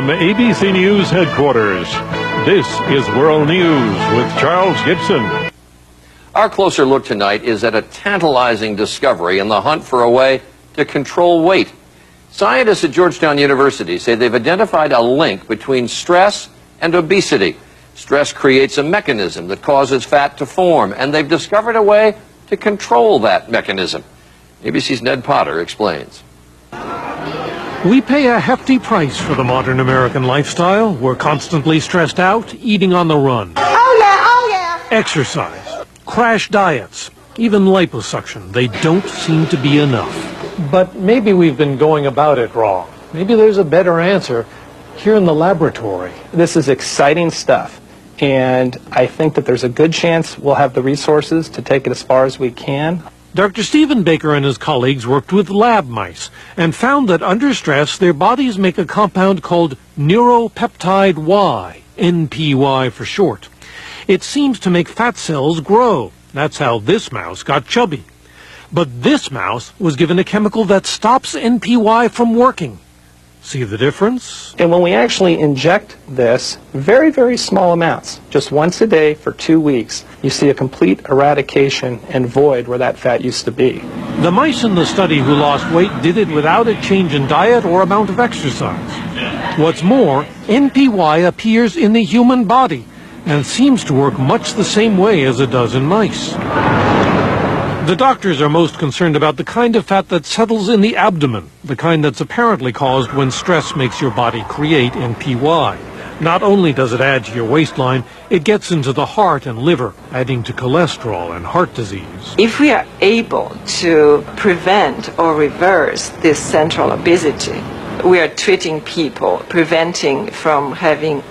From ABC News headquarters, this is World News with Charles Gibson. Our closer look tonight is at a tantalizing discovery in the hunt for a way to control weight. Scientists at Georgetown University say they've identified a link between stress and obesity. Stress creates a mechanism that causes fat to form, and they've discovered a way to control that mechanism. ABC's Ned Potter explains. We pay a hefty price for the modern American lifestyle. We're constantly stressed out, eating on the run. Oh yeah. Exercise, crash diets, even liposuction. They don't seem to be enough. But maybe we've been going about it wrong. Maybe there's a better answer here in the laboratory. This is exciting stuff, and I think that there's a good chance we'll have the resources to take it as far as we can. Dr. Stephen Baker and his colleagues worked with lab mice and found that under stress, their bodies make a compound called Neuropeptide Y, NPY for short. It seems to make fat cells grow. That's how this mouse got chubby. But this mouse was given a chemical that stops NPY from working. See the difference? And when we actually inject this, very, very small amounts, just once a day for 2 weeks, you see a complete eradication and void where that fat used to be. The mice in the study who lost weight did it without a change in diet or amount of exercise. What's more, NPY appears in the human body and seems to work much the same way as it does in mice. The doctors are most concerned about the kind of fat that settles in the abdomen, the kind that's apparently caused when stress makes your body create NPY. Not only does it add to your waistline, it gets into the heart and liver, adding to cholesterol and heart disease. If we are able to prevent or reverse this central obesity, we are treating people, preventing from having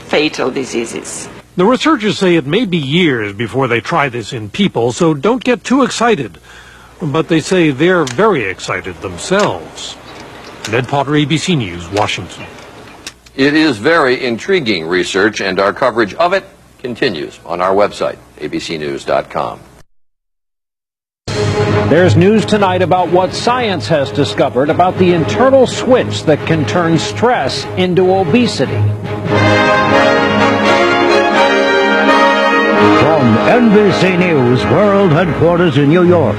fatal diseases. The researchers say it may be years before they try this in people, so don't get too excited. But they say they're very excited themselves. Ned Potter, ABC News, Washington. It is very intriguing research, and our coverage of it continues on our website, abcnews.com. There's news tonight about what science has discovered about the internal switch that can turn stress into obesity. From NBC News World Headquarters in New York,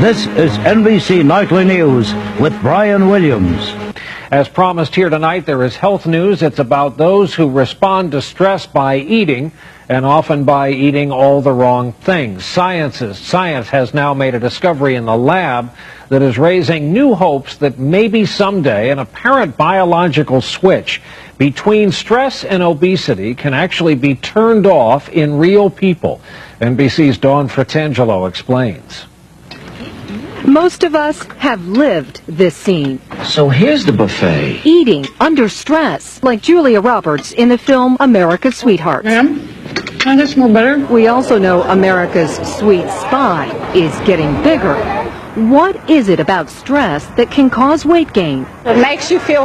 this is NBC Nightly News with Brian Williams. As promised here tonight, there is health news. It's about those who respond to stress by eating, and often by eating all the wrong things. Science has now made a discovery in the lab that is raising new hopes that maybe someday an apparent biological switch between stress and obesity can actually be turned off in real people. NBC's Dawn Fratangelo explains. Most of us have lived this scene. So here's the buffet. Eating under stress, like Julia Roberts in the film America's Sweetheart. Ma'am, can I get some more butter? We also know America's sweet spy is getting bigger. What is it about stress that can cause weight gain? It makes you feel